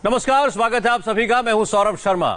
नमस्कार, स्वागत है आप सभी का। मैं हूं सौरभ शर्मा।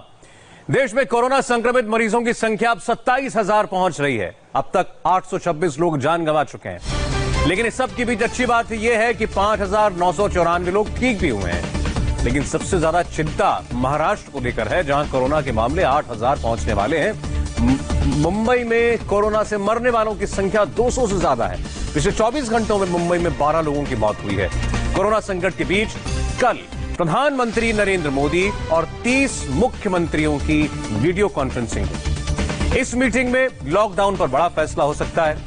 देश में कोरोना संक्रमित मरीजों की संख्या अब 27,000 पहुंच रही है। अब तक 826 लोग जान गंवा चुके हैं। लेकिन इस सब के बीच अच्छी बात यह है कि 5,994 लोग ठीक भी हुए हैं। लेकिन सबसे ज्यादा चिंता महाराष्ट्र को लेकर है, जहां कोरोना के मामले 8,000 पहुंचने वाले हैं। मुंबई में कोरोना से मरने वालों की संख्या 200 से ज्यादा है। पिछले 24 घंटों में मुंबई में 12 लोगों की मौत हुई है। कोरोना संकट के बीच कल प्रधानमंत्री नरेंद्र मोदी और 30 मुख्यमंत्रियों की वीडियो कॉन्फ्रेंसिंग हुई। इस मीटिंग में लॉकडाउन पर बड़ा फैसला हो सकता है।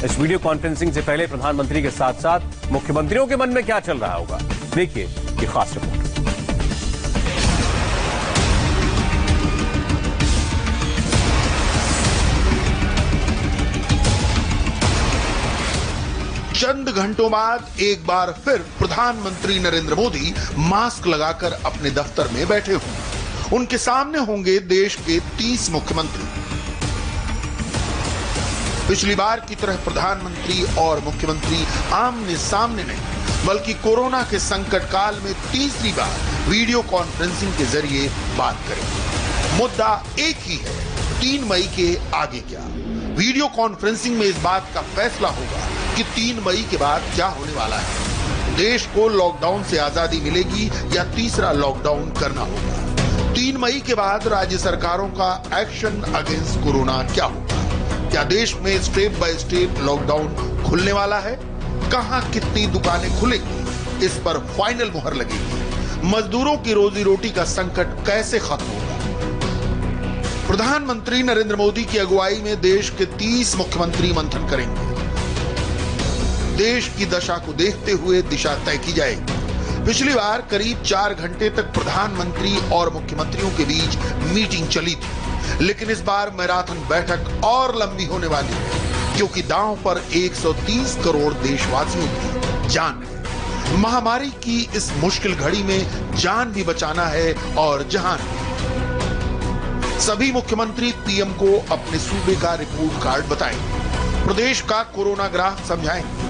इस वीडियो कॉन्फ्रेंसिंग से पहले प्रधानमंत्री के साथ साथ मुख्यमंत्रियों के मन में क्या चल रहा होगा, देखिए ये खास रिपोर्ट। चंद घंटों बाद एक बार फिर प्रधानमंत्री नरेंद्र मोदी मास्क लगाकर अपने दफ्तर में बैठे होंगे। उनके सामने होंगे देश के 30 मुख्यमंत्री। पिछली बार की तरह प्रधानमंत्री और मुख्यमंत्री आमने सामने नहीं, बल्कि कोरोना के संकट काल में तीसरी बार वीडियो कॉन्फ्रेंसिंग के जरिए बात करेंगे। मुद्दा एक ही है, 3 मई के आगे क्या। वीडियो कॉन्फ्रेंसिंग में इस बात का फैसला होगा कि 3 मई के बाद क्या होने वाला है। देश को लॉकडाउन से आजादी मिलेगी या तीसरा लॉकडाउन करना होगा। 3 मई के बाद राज्य सरकारों का एक्शन अगेंस्ट कोरोना क्या होगा। क्या देश में स्टेप बाय स्टेप लॉकडाउन खुलने वाला है? कहां कितनी दुकानें खुलेंगी, इस पर फाइनल मुहर लगेगी। मजदूरों की रोजी रोटी का संकट कैसे खत्म होगा। प्रधानमंत्री नरेंद्र मोदी की अगुवाई में देश के 30 मुख्यमंत्री मंथन करेंगे। देश की दशा को देखते हुए दिशा तय की जाएगी। पिछली बार करीब 4 घंटे तक प्रधानमंत्री और मुख्यमंत्रियों के बीच मीटिंग चली थी, लेकिन इस बार मैराथन बैठक और लंबी होने वाली है, क्योंकि दांव पर 130 करोड़ देशवासियों की जान है। महामारी की इस मुश्किल घड़ी में जान भी बचाना है और जहान भी। सभी मुख्यमंत्री पीएम को अपने सूबे का रिपोर्ट कार्ड बताएंगे, प्रदेश का कोरोना ग्राफ समझाएंगे।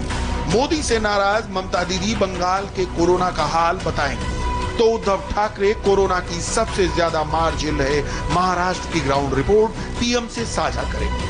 मोदी से नाराज ममता दीदी बंगाल के कोरोना का हाल बताएंगे, तो उद्धव ठाकरे कोरोना की सबसे ज्यादा मार झेल रहे महाराष्ट्र की ग्राउंड रिपोर्ट पीएम से साझा करेंगे।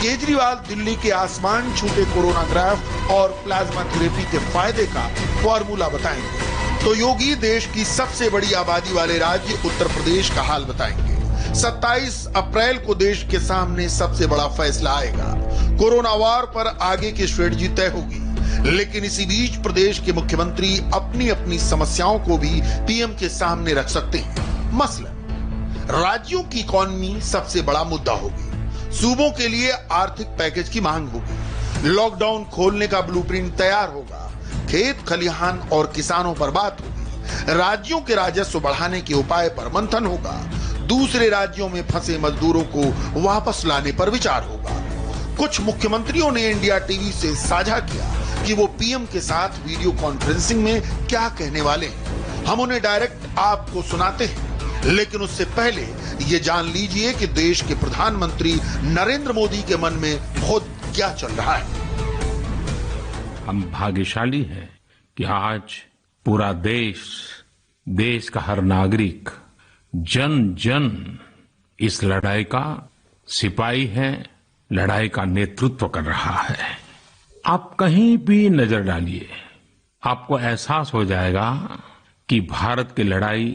केजरीवाल दिल्ली के आसमान छूते कोरोना ग्राफ और प्लाज्मा थेरेपी के फायदे का फॉर्मूला बताएंगे, तो योगी देश की सबसे बड़ी आबादी वाले राज्य उत्तर प्रदेश का हाल बताएंगे। 27 अप्रैल को देश के सामने सबसे बड़ा फैसला आएगा। कोरोना वार पर आगे की स्ट्रेटजी तय होगी, लेकिन इसी बीच प्रदेश के मुख्यमंत्री अपनी अपनी समस्याओं को भी पीएम के सामने रख सकते हैं। मसलन राज्यों की इकोनॉमी सबसे बड़ा मुद्दा होगी। सूबों के लिए आर्थिक पैकेज की मांग होगी। लॉकडाउन खोलने का ब्लूप्रिंट तैयार होगा। खेत खलिहान और किसानों पर बात होगी। राज्यों के राजस्व बढ़ाने के उपाय पर मंथन होगा। दूसरे राज्यों में फंसे मजदूरों को वापस लाने पर विचार होगा। कुछ मुख्यमंत्रियों ने इंडिया टीवी से साझा किया कि वो पीएम के साथ वीडियो कॉन्फ्रेंसिंग में क्या कहने वाले हैं। हम उन्हें डायरेक्ट आपको सुनाते हैं, लेकिन उससे पहले ये जान लीजिए कि देश के प्रधानमंत्री नरेंद्र मोदी के मन में खुद क्या चल रहा है। हम भाग्यशाली हैं कि आज पूरा देश का हर नागरिक जन जन इस लड़ाई का सिपाही है, लड़ाई का नेतृत्व कर रहा है। आप कहीं भी नजर डालिए, आपको एहसास हो जाएगा कि भारत की लड़ाई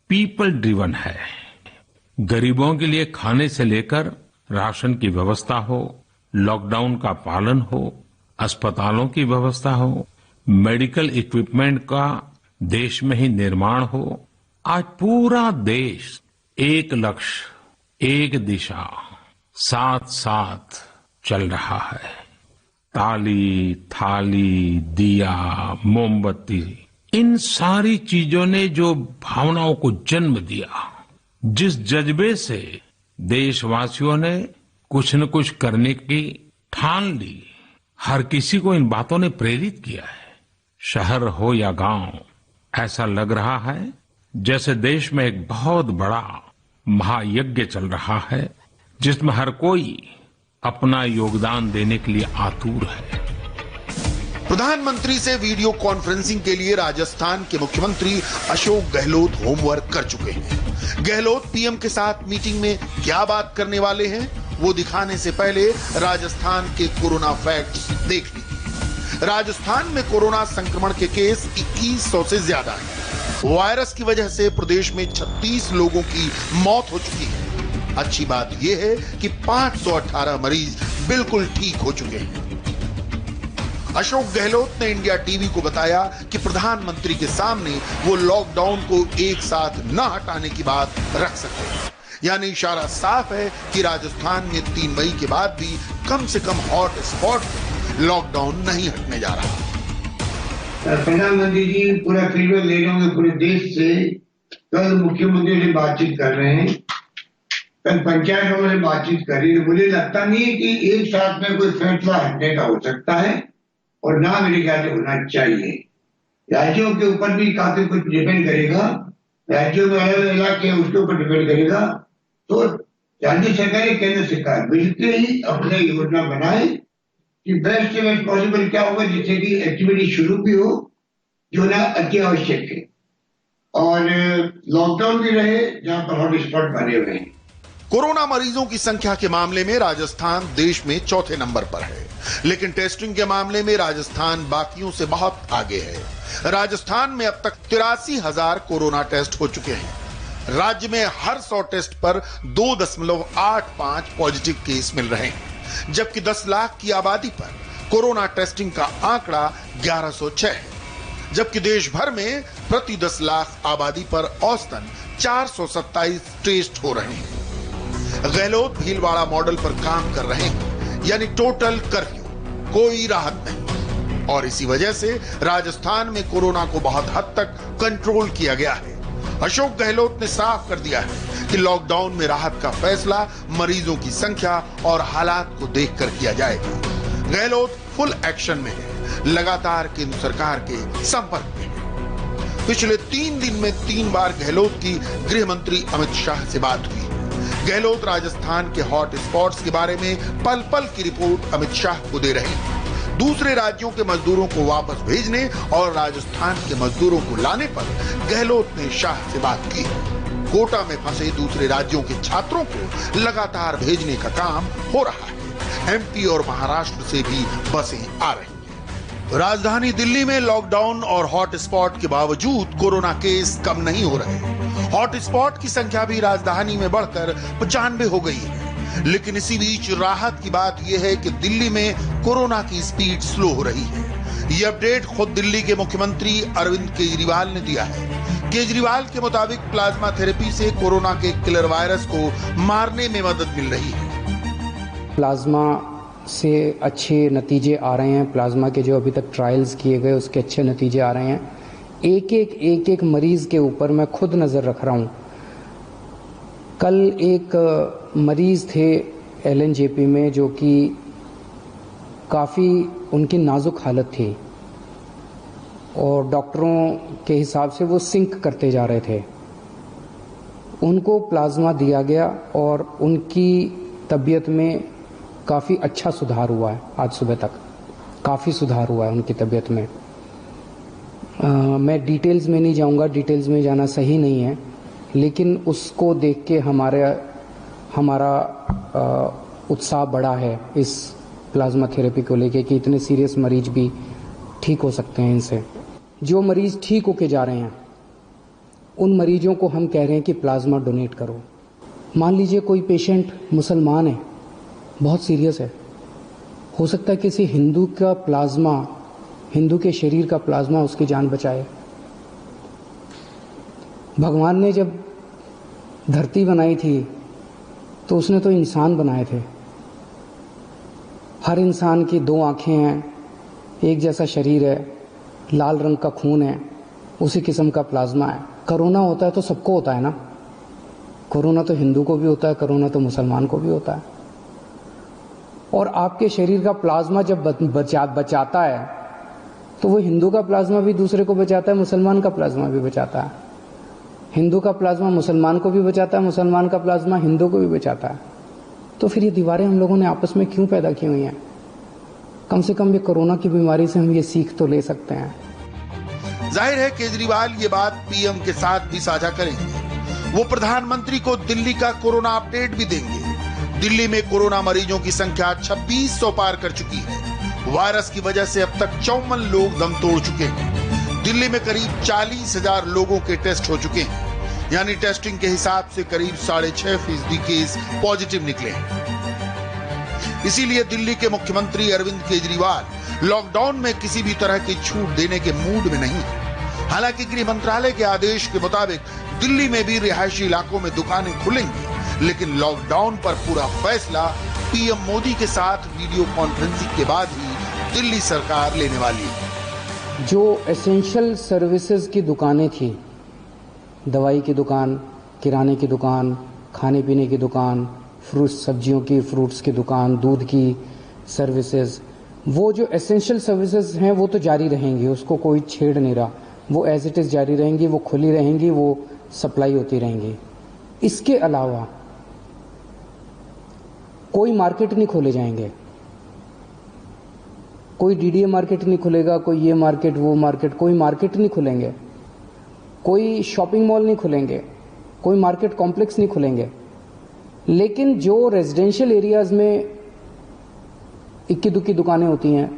पीपल ड्रिवन है। गरीबों के लिए खाने से लेकर राशन की व्यवस्था हो, लॉकडाउन का पालन हो, अस्पतालों की व्यवस्था हो, मेडिकल इक्विपमेंट का देश में ही निर्माण हो। आज पूरा देश एक लक्ष्य, एक दिशा, साथ साथ चल रहा है। ताली, थाली, दिया, मोमबत्ती, इन सारी चीजों ने जो भावनाओं को जन्म दिया, जिस जज्बे से देशवासियों ने कुछ न कुछ करने की ठान ली, हर किसी को इन बातों ने प्रेरित किया है। शहर हो या गांव, ऐसा लग रहा है जैसे देश में एक बहुत बड़ा महायज्ञ चल रहा है, जिसमें हर कोई अपना योगदान देने के लिए आतुर है। प्रधानमंत्री से वीडियो कॉन्फ्रेंसिंग के लिए राजस्थान के मुख्यमंत्री अशोक गहलोत होमवर्क कर चुके हैं। गहलोत पीएम के साथ मीटिंग में क्या बात करने वाले हैं वो दिखाने से पहले राजस्थान के कोरोना फैक्ट्स देख लीजिए। राजस्थान में कोरोना संक्रमण के केस 2100 से ज्यादा हैं। वायरस की वजह से प्रदेश में 36 लोगों की मौत हो चुकी है। अच्छी बात यह है कि 518 मरीज बिल्कुल ठीक हो चुके हैं। अशोक गहलोत ने इंडिया टीवी को बताया कि प्रधानमंत्री के सामने वो लॉकडाउन को एक साथ न हटाने की बात रख सकते हैं। यानी इशारा साफ है कि राजस्थान में 3 मई के बाद भी कम से कम हॉट स्पॉट में लॉकडाउन नहीं हटने जा रहा। प्रधानमंत्री जी पूरा फीडबैक ले रहे होंगे पूरे देश से। कल मुख्यमंत्री से बातचीत कर रहे हैं, कल पंचायतों से बातचीत कर रही है। मुझे लगता नहीं है कि एक साथ में कोई फैसला हटने का हो सकता है और ना मेरे ख्याल से होना चाहिए। राज्यों के ऊपर भी काफी कुछ डिपेंड करेगा, राज्यों में अलग अलग के उसके ऊपर डिपेंड करेगा। तो राज्य सरकार केंद्र सरकार मिलकर ही अपने योजना बनाए कि बेस्ट से बेस्ट पॉसिबल क्या होगा, जिससे कि एक्टिविटी शुरू भी हो जो ना अति आवश्यक है, और लॉकडाउन भी रहे जहां पर हॉट स्पॉट बने हुए हैं। कोरोना मरीजों की संख्या के मामले में राजस्थान देश में चौथे नंबर पर है, लेकिन टेस्टिंग के मामले में राजस्थान बाकियों से बहुत आगे है। राजस्थान में अब तक 83,000 कोरोना टेस्ट हो चुके हैं। राज्य में हर 100 टेस्ट पर 2.85 पॉजिटिव केस मिल रहे हैं, जबकि 10 लाख की आबादी पर कोरोना टेस्टिंग का आंकड़ा 1106 है, जबकि देश भर में प्रति 10 लाख आबादी पर औसतन 427 टेस्ट हो रहे हैं। गहलोत भीलवाड़ा मॉडल पर काम कर रहे हैं, यानी टोटल कर्फ्यू, कोई राहत नहीं, और इसी वजह से राजस्थान में कोरोना को बहुत हद तक कंट्रोल किया गया है। अशोक गहलोत ने साफ कर दिया है कि लॉकडाउन में राहत का फैसला मरीजों की संख्या और हालात को देखकर किया जाएगा। गहलोत फुल एक्शन में है, लगातार केंद्र सरकार के संपर्क में है। पिछले 3 दिन में 3 बार गहलोत की गृह मंत्री अमित शाह से बात हुई। गहलोत राजस्थान के हॉट स्पॉट्स के बारे में पल पल की रिपोर्ट अमित शाह को दे रहे हैं। दूसरे राज्यों के मजदूरों को वापस भेजने और राजस्थान के मजदूरों को लाने पर गहलोत ने शाह से बात की। कोटा में फंसे दूसरे राज्यों के छात्रों को लगातार भेजने का काम हो रहा है। एमपी और महाराष्ट्र से भी बसें आ रही हैं। राजधानी दिल्ली में लॉकडाउन और हॉट स्पॉट के बावजूद कोरोना केस कम नहीं हो रहे। हॉट स्पॉट की संख्या भी राजधानी में बढ़कर 95 हो गई है। लेकिन इसी बीच राहत की बात यह है कि दिल्ली में कोरोना की स्पीड स्लो हो रही है। ये अपडेट खुद दिल्ली के मुख्यमंत्री अरविंद केजरीवाल ने दिया है। केजरीवाल के मुताबिक प्लाज्मा थेरेपी से कोरोना के किलर वायरस को मारने में मदद मिल रही है। प्लाज्मा से अच्छे नतीजे आ रहे हैं। प्लाज्मा के जो अभी तक ट्रायल्स किए गए उसके अच्छे नतीजे आ रहे हैं। एक एक मरीज के ऊपर मैं खुद नज़र रख रहा हूँ। कल एक मरीज थे LNJP में जो कि काफ़ी उनकी नाजुक हालत थी और डॉक्टरों के हिसाब से वो सिंक करते जा रहे थे। उनको प्लाज्मा दिया गया और उनकी तबीयत में काफ़ी अच्छा सुधार हुआ है। आज सुबह तक काफ़ी सुधार हुआ है उनकी तबीयत में। मैं डिटेल्स में नहीं जाऊंगा, डिटेल्स में जाना सही नहीं है, लेकिन उसको देख के हमारा उत्साह बढ़ा है इस प्लाज्मा थेरेपी को लेके कि इतने सीरियस मरीज भी ठीक हो सकते हैं इनसे। जो मरीज ठीक होके जा रहे हैं उन मरीजों को हम कह रहे हैं कि प्लाज्मा डोनेट करो। मान लीजिए कोई पेशेंट मुसलमान है, बहुत सीरियस है, हो सकता है किसी हिंदू का प्लाज्मा, हिंदू के शरीर का प्लाज्मा उसकी जान बचाए। भगवान ने जब धरती बनाई थी तो उसने तो इंसान बनाए थे। हर इंसान की 2 आंखें हैं, एक जैसा शरीर है, लाल रंग का खून है, उसी किस्म का प्लाज्मा है। कोरोना होता है तो सबको होता है ना। कोरोना तो हिंदू को भी होता है, कोरोना तो मुसलमान को भी होता है। और आपके शरीर का प्लाज्मा जब बचाता है तो वो हिंदू का प्लाज्मा भी दूसरे को बचाता है, मुसलमान का प्लाज्मा भी बचाता है। हिंदू का प्लाज्मा मुसलमान को भी बचाता है, मुसलमान का प्लाज्मा हिंदू को भी बचाता है। तो फिर ये दीवारें हम लोगों ने आपस में क्यों पैदा की हुई हैं? कम से कम ये कोरोना की बीमारी से हम ये सीख तो ले सकते हैं। जाहिर है केजरीवाल ये बात पीएम के साथ भी साझा करेंगे। वो प्रधानमंत्री को दिल्ली का कोरोना अपडेट भी देंगे। दिल्ली में कोरोना मरीजों की संख्या 2600 पार कर चुकी है। वायरस की वजह से अब तक 54 लोग दम तोड़ चुके हैं। दिल्ली में करीब 40,000 लोगों के टेस्ट हो चुके हैं, यानी टेस्टिंग के हिसाब से करीब 6.5% केस पॉजिटिव निकले हैं। इसीलिए दिल्ली के मुख्यमंत्री अरविंद केजरीवाल लॉकडाउन में किसी भी तरह की छूट देने के मूड में नहीं है। हालांकि गृह मंत्रालय के आदेश के मुताबिक दिल्ली में भी रिहायशी इलाकों में दुकानें खुलेंगी, लेकिन लॉकडाउन पर पूरा फैसला पीएम मोदी के साथ वीडियो कॉन्फ्रेंसिंग के बाद ही दिल्ली सरकार लेने वाली है। जो एसेंशियल सर्विसेज की दुकानें थी, दवाई की दुकान, किराने की दुकान, खाने पीने की दुकान, सब्जियों की, फ्रूट्स की दुकान, दूध की सर्विसेज, वो जो एसेंशियल सर्विसेज हैं वो तो जारी रहेंगी, उसको कोई छेड़ नहीं रहा। वो एज इट इज़ जारी रहेंगी, वो खुली रहेंगी, वो सप्लाई होती रहेंगी। इसके अलावा कोई मार्केट नहीं खोले जाएंगे, कोई डीडीए मार्केट नहीं खुलेगा, कोई ये मार्केट वो मार्केट, कोई मार्केट नहीं खुलेंगे, कोई शॉपिंग मॉल नहीं खुलेंगे, कोई मार्केट कॉम्प्लेक्स नहीं खुलेंगे। लेकिन जो रेजिडेंशियल एरियाज में इक्की दुक्की दुकानें होती हैं,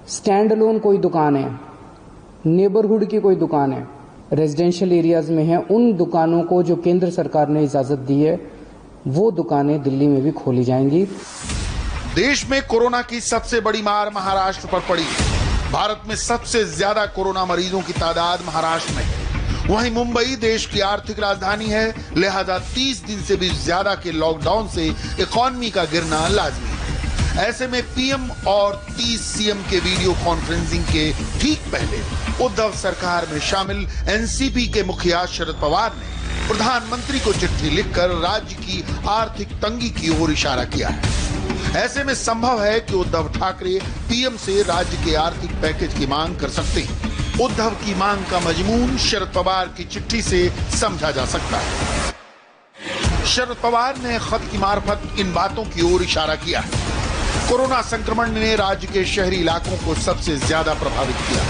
स्टैंड अलोन कोई दुकान है, नेबरहुड की कोई दुकान है, रेजिडेंशियल एरियाज में है, उन दुकानों को जो केंद्र सरकार ने इजाजत दी है वो दुकानें दिल्ली में भी खोली जाएंगी। देश में कोरोना की सबसे बड़ी मार महाराष्ट्र पर पड़ी है। भारत में सबसे ज्यादा कोरोना मरीजों की तादाद महाराष्ट्र में है। वहीं मुंबई देश की आर्थिक राजधानी है, लिहाजा 30 दिन से भी ज्यादा के लॉकडाउन से इकोनॉमी का गिरना लाजमी है। ऐसे में पीएम और 30 सीएम के वीडियो कॉन्फ्रेंसिंग के ठीक पहले उद्धव सरकार में शामिल एनसीपी के मुखिया शरद पवार ने प्रधानमंत्री को चिट्ठी लिखकर राज्य की आर्थिक तंगी की ओर इशारा किया है। ऐसे में संभव है कि उद्धव ठाकरे पीएम से राज्य के आर्थिक पैकेज की मांग कर सकते हैं। उद्धव की मांग का मजमून शरद पवार की चिट्ठी से समझा जा सकता है। शरद पवार ने खत की मार्फत इन बातों की ओर इशारा किया है। कोरोना संक्रमण ने राज्य के शहरी इलाकों को सबसे ज्यादा प्रभावित किया।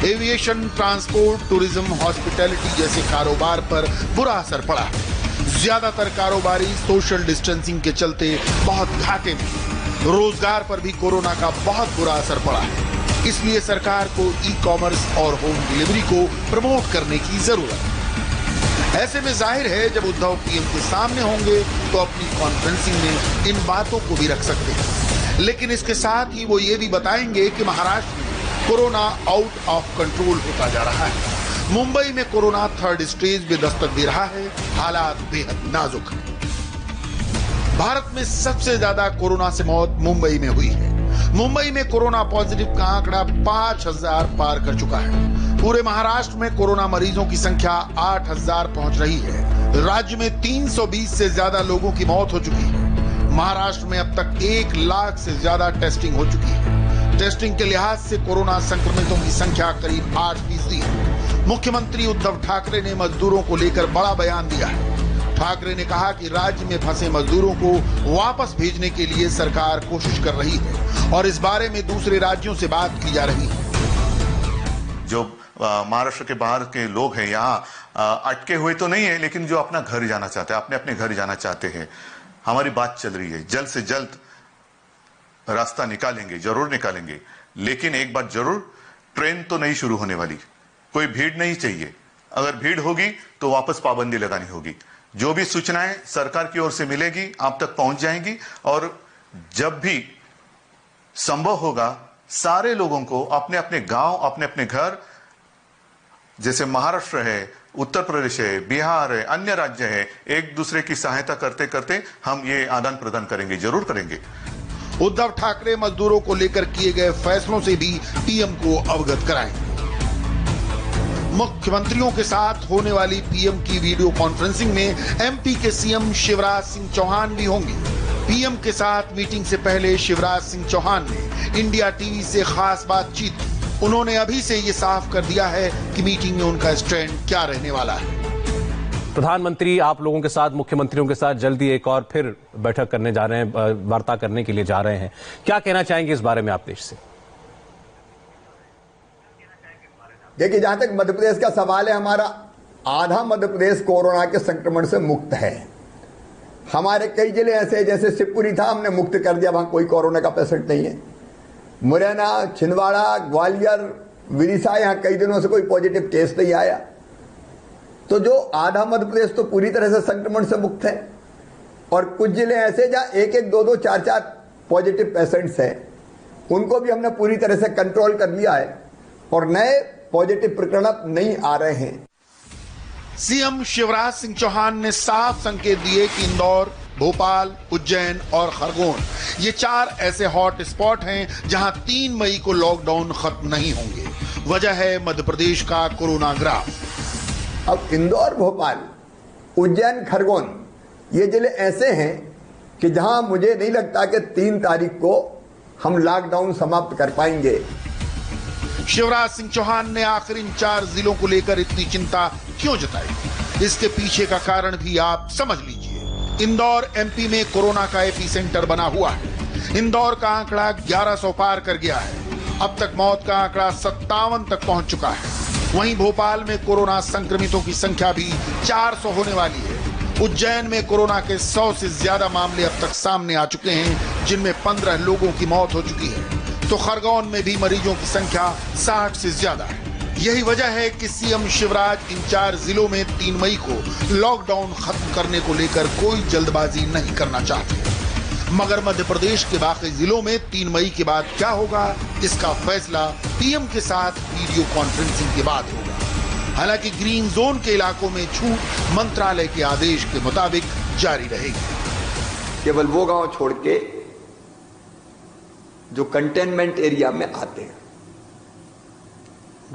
एविएशन, ट्रांसपोर्ट, टूरिज्म, हॉस्पिटैलिटी जैसे कारोबार पर बुरा असर पड़ा। ज्यादातर कारोबारी सोशल डिस्टेंसिंग के चलते बहुत घाटे में। रोजगार पर भी कोरोना का बहुत बुरा असर पड़ा है। इसलिए सरकार को ई कॉमर्स और होम डिलीवरी को प्रमोट करने की जरूरत है। ऐसे में जाहिर है जब उद्धव पीएम के सामने होंगे तो अपनी कॉन्फ्रेंसिंग में इन बातों को भी रख सकते हैं। लेकिन इसके साथ ही वो ये भी बताएंगे कि महाराष्ट्र में कोरोना आउट ऑफ कंट्रोल होता जा रहा है। मुंबई में कोरोना 3rd स्टेज में दस्तक दे रहा है। हालात बेहद नाजुक है। भारत में सबसे ज्यादा कोरोना से मौत मुंबई में हुई है। मुंबई में कोरोना पॉजिटिव का आंकड़ा 5000 पार कर चुका है। पूरे महाराष्ट्र में कोरोना मरीजों की संख्या 8000 पहुंच रही है। राज्य में 320 से ज्यादा लोगों की मौत हो चुकी है। महाराष्ट्र में अब तक 1 लाख से ज्यादा टेस्टिंग हो चुकी है। टेस्टिंग के लिहाज से कोरोना संक्रमितों की संख्या करीब 8% है। मुख्यमंत्री उद्धव ठाकरे ने मजदूरों को लेकर बड़ा बयान दिया है। ठाकरे ने कहा कि राज्य में फंसे मजदूरों को वापस भेजने के लिए सरकार कोशिश कर रही है और इस बारे में दूसरे राज्यों से बात की जा रही है। जो महाराष्ट्र के बाहर के लोग हैं यहाँ अटके हुए तो नहीं है, लेकिन जो अपना घर जाना चाहते हैं, अपने घर जाना चाहते हैं, हमारी बात चल रही है। जल्द से जल्द रास्ता निकालेंगे, जरूर निकालेंगे। लेकिन एक बात जरूर, ट्रेन तो नहीं शुरू होने वाली। कोई भीड़ नहीं चाहिए। अगर भीड़ होगी तो वापस पाबंदी लगानी होगी। जो भी सूचनाएं सरकार की ओर से मिलेगी आप तक पहुंच जाएंगी और जब भी संभव होगा सारे लोगों को अपने अपने गांव, अपने अपने घर, जैसे महाराष्ट्र है, उत्तर प्रदेश है, बिहार है, अन्य राज्य है, एक दूसरे की सहायता करते करते हम ये आदान प्रदान करेंगे, जरूर करेंगे। उद्धव ठाकरे मजदूरों को लेकर किए गए फैसलों से भी पीएम को अवगत कराएंगे। मुख्यमंत्रियों के साथ होने वाली पीएम की वीडियो कॉन्फ्रेंसिंग में एमपी के सीएम शिवराज सिंह चौहान भी होंगे। पीएम के साथ मीटिंग से पहले शिवराज सिंह चौहान ने इंडिया टीवी से खास बातचीत की। उन्होंने अभी से ये साफ कर दिया है कि मीटिंग में उनका स्टैंड क्या रहने वाला है। प्रधानमंत्री आप लोगों के साथ, मुख्यमंत्रियों के साथ जल्दी एक और फिर बैठक करने जा रहे हैं, वार्ता करने के लिए जा रहे हैं। क्या कहना चाहेंगे इस बारे में आप देश से? देखिए, जहां तक मध्य प्रदेश का सवाल है, हमारा आधा मध्य प्रदेश कोरोना के संक्रमण से मुक्त है। हमारे कई जिले ऐसे हैं, जैसे शिवपुरी था, हमने मुक्त कर दिया, वहां कोई कोरोना का पेशेंट नहीं है। मुरैना, छिंदवाड़ा, ग्वालियर, विदिशा, यहां कई दिनों से कोई पॉजिटिव केस नहीं आया। तो जो आधा मध्य प्रदेश तो पूरी तरह से संक्रमण से मुक्त है, और कुछ जिले ऐसे जहां 1-1, 2-2, 4-4 पॉजिटिव पेशेंट्स हैं, उनको भी हमने पूरी तरह से कंट्रोल कर लिया है और नए पॉजिटिव प्रकरण नहीं आ रहे हैं। सीएम शिवराज सिंह चौहान ने साफ संकेत दिए कि इंदौर, भोपाल, उज्जैन और खरगोन ये 4 ऐसे हॉट स्पॉट हैं जहां 3 मई को लॉकडाउन खत्म नहीं होंगे। वजह है मध्य प्रदेश का कोरोना ग्राफ। अब इंदौर, भोपाल, उज्जैन, खरगोन ये जिले ऐसे हैं कि जहां मुझे नहीं लगता कि 3 तारीख को हम लॉकडाउन समाप्त कर पाएंगे। शिवराज सिंह चौहान ने आखिर इन 4 जिलों को लेकर इतनी चिंता क्यों जताई? इसके पीछे का कारण भी आप समझ लीजिए। इंदौर एमपी में कोरोना का एपीसेंटर बना हुआ है। इंदौर का आंकड़ा 1100 पार कर गया है। अब तक मौत का आंकड़ा 57 तक पहुंच चुका है। वहीं भोपाल में कोरोना संक्रमितों की संख्या भी 400 होने वाली है। उज्जैन में कोरोना के 100 से ज्यादा मामले अब तक सामने आ चुके हैं, जिनमें 15 लोगों की मौत हो चुकी है। तो खरगोन में भी मरीजों की संख्या 60 से ज्यादा है। यही वजह है कि सीएम शिवराज इन 4 जिलों में 3 मई को लॉकडाउन खत्म करने को लेकर कोई जल्दबाजी नहीं करना चाहते। मगर मध्य प्रदेश के बाकी जिलों में 3 मई के बाद क्या होगा, इसका फैसला पीएम के साथ वीडियो कॉन्फ्रेंसिंग के बाद होगा। हालांकि ग्रीन जोन के इलाकों में छूट मंत्रालय के आदेश के मुताबिक जारी रहेगी। केवल वो गांव छोड़ के जो कंटेनमेंट एरिया में आते हैं,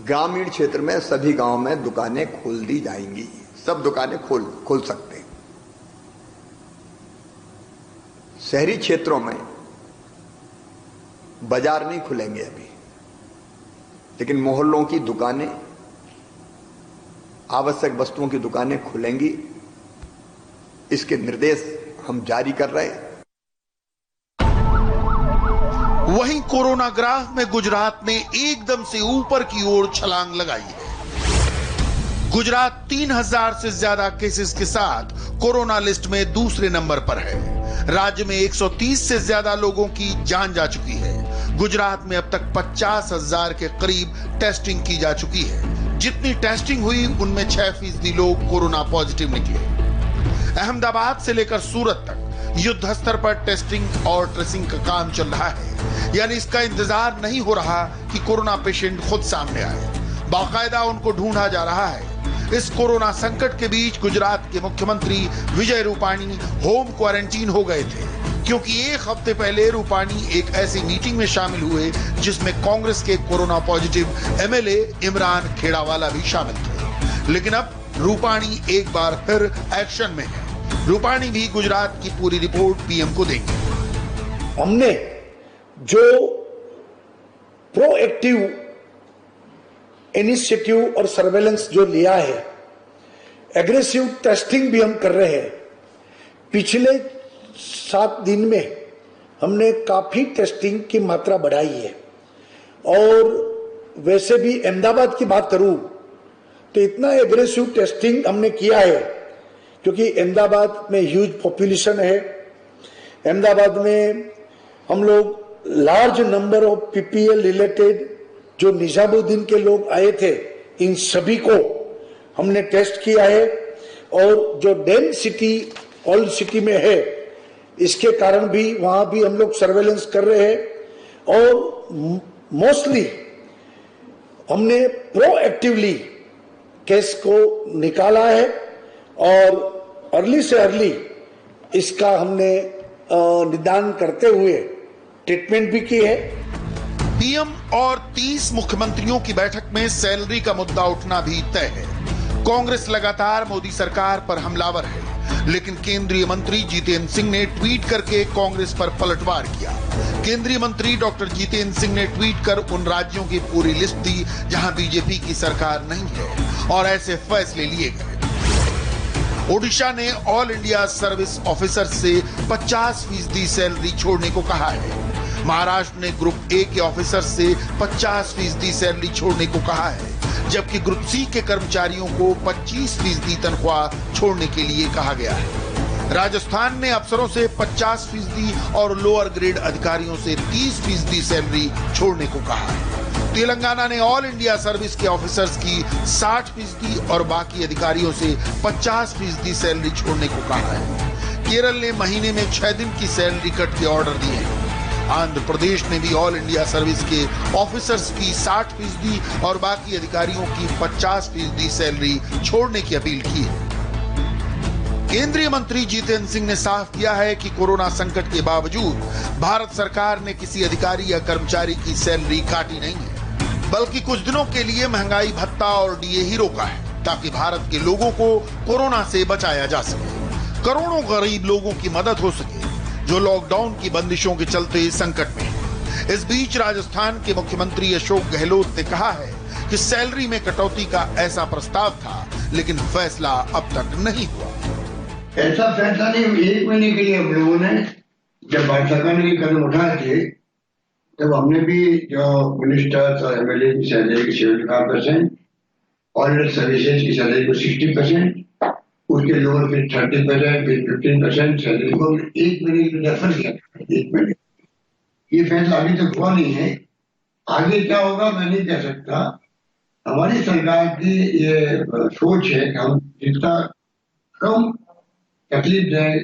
ग्रामीण क्षेत्र में सभी गांव में दुकानें खोल दी जाएंगी। सब दुकानें खोल सकते हैं। शहरी क्षेत्रों में बाजार नहीं खुलेंगे अभी, लेकिन मोहल्लों की दुकानें, आवश्यक वस्तुओं की दुकानें खुलेंगी। इसके निर्देश हम जारी कर रहे हैं। वहीं कोरोना ग्राफ में गुजरात ने एकदम से ऊपर की ओर छलांग लगाई है। गुजरात 3000 से ज्यादा केसेस के साथ कोरोना लिस्ट में दूसरे नंबर पर है। राज्य में 130 से ज्यादा लोगों की जान जा चुकी है। गुजरात में अब तक 50,000 के करीब टेस्टिंग की जा चुकी है। जितनी टेस्टिंग हुई उनमें 6% लोग कोरोना पॉजिटिव निकले। अहमदाबाद से लेकर सूरत तक युद्ध स्तर पर टेस्टिंग और ट्रेसिंग का काम चल रहा है। यानी इसका इंतजार नहीं हो रहा कि कोरोना पेशेंट खुद सामने आए, बाकायदा उनको ढूंढा जा रहा है। इस कोरोना संकट के बीच गुजरात के मुख्यमंत्री विजय रूपाणी होम क्वारंटीन हो गए थे, क्योंकि 1 हफ्ते पहले रूपाणी एक ऐसी मीटिंग में शामिल हुए जिसमें कांग्रेस के corona positive MLA Imran Khedawala भी शामिल थे। लेकिन अब रूपाणी एक बार फिर एक्शन में है। रूपाणी भी गुजरात की पूरी रिपोर्ट पीएम को देंगे। हमने जो प्रोएक्टिव इनिशिएटिव और सर्वेलेंस जो लिया है, एग्रेसिव टेस्टिंग भी हम कर रहे हैं। पिछले 7 दिन में हमने काफी टेस्टिंग की मात्रा बढ़ाई है। और वैसे भी अहमदाबाद की बात करूं तो इतना एग्रेसिव टेस्टिंग हमने किया है क्योंकि अहमदाबाद में ह्यूज पॉपुलेशन है। अहमदाबाद में हम लोग large number of PPL related जो निजामुद्दीन के लोग आए थे, इन सभी को हमने टेस्ट किया है। और जो डेंसिटी ओल्ड सिटी में है, इसके कारण भी वहां भी हम लोग सर्वेलेंस कर रहे हैं। और मोस्टली हमने प्रोएक्टिवली केस को निकाला है और अर्ली से अर्ली इसका हमने निदान करते हुए ट्रीटमेंट भी की है। पीएम और 30 मुख्यमंत्रियों की बैठक में सैलरी का मुद्दा उठना भी तय है। कांग्रेस लगातार मोदी सरकार पर हमलावर है, लेकिन केंद्रीय मंत्री जितेंद्र सिंह ने ट्वीट करके कांग्रेस पर पलटवार किया। केंद्रीय मंत्री डॉक्टर जितेंद्र सिंह ने ट्वीट कर उन राज्यों की पूरी लिस्ट दी जहां बीजेपी की सरकार नहीं है और ऐसे फैसले लिए गए। ओडिशा ने ऑल इंडिया सर्विस ऑफिसर से 50% सैलरी छोड़ने को कहा है। महाराष्ट्र ने ग्रुप ए के ऑफिसर से 50% सैलरी छोड़ने को कहा है, जबकि ग्रुप सी के कर्मचारियों को 25% तनख्वाह छोड़ने के लिए कहा गया है। राजस्थान ने अफसरों से 50% और लोअर ग्रेड अधिकारियों से 30% सैलरी छोड़ने को कहा है। तेलंगाना ने ऑल इंडिया सर्विस के ऑफिसर्स की 60% और बाकी अधिकारियों से 50% सैलरी छोड़ने को कहा है। केरल ने महीने में 6 दिन की सैलरी कट के ऑर्डर दिए हैं। आंध्र प्रदेश ने भी ऑल इंडिया सर्विस के ऑफिसर्स की 60% और बाकी अधिकारियों की 50% सैलरी छोड़ने की अपील की है। केंद्रीय मंत्री जितेंद्र सिंह ने साफ किया है कि कोरोना संकट के बावजूद भारत सरकार ने किसी अधिकारी या कर्मचारी की सैलरी काटी नहीं है, बल्कि कुछ दिनों के लिए महंगाई भत्ता और डीए ही रोका है, ताकि भारत के लोगों को कोरोना से बचाया जा सके। करोड़ों गरीब लोगों की मदद हो सके जो लॉकडाउन की बंदिशों के चलते संकट में हैं। इस बीच राजस्थान के मुख्यमंत्री अशोक गहलोत ने कहा है कि सैलरी में कटौती का ऐसा प्रस्ताव था, लेकिन फैसला अब तक नहीं हुआ। ऐसा फैसला नहीं, 1 महीने के लिए हम लोगों ने जब भारत सरकार ने कदम उठाए थे, तब हमने भी जो मिनिस्टर्स और एमएलए की सैलरी की 75% और सर्विसेज की सैलरी को 60%, उसके लोअर फिर 30%, फिर 15% सैलरी को 1 महीने के लिए रेफर किया। 1 महीने ये फैसला अभी तक हुआ नहीं है। आगे क्या होगा मैं नहीं कह सकता। हमारी सरकार की ये सोच है कि हम जितना कम तकलीफ दें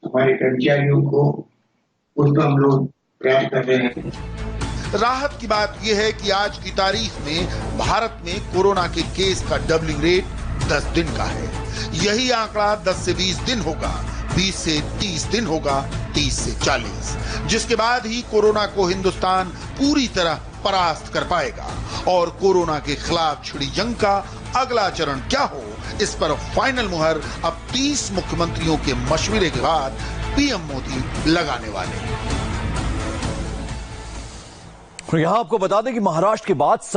हमारे कर्मचारियों को, उसका हम लोग प्रयास कर रहे हैं। राहत की बात यह है कि आज की तारीख में भारत में कोरोना के केस का डबलिंग रेट 10 दिन का है। यही आंकड़ा 10 से 20 दिन होगा, 20 से 30 दिन होगा, 30 से 40, जिसके बाद ही कोरोना को हिंदुस्तान पूरी तरह परास्त कर पाएगा। और कोरोना के खिलाफ छिड़ी जंग का अगला चरण क्या हो, इस पर फाइनल मुहर अब 30 मुख्यमंत्रियों के मशवरे के बाद पीएम मोदी लगाने वाले हैं। यहां आपको बता दें कि महाराष्ट्र के बाद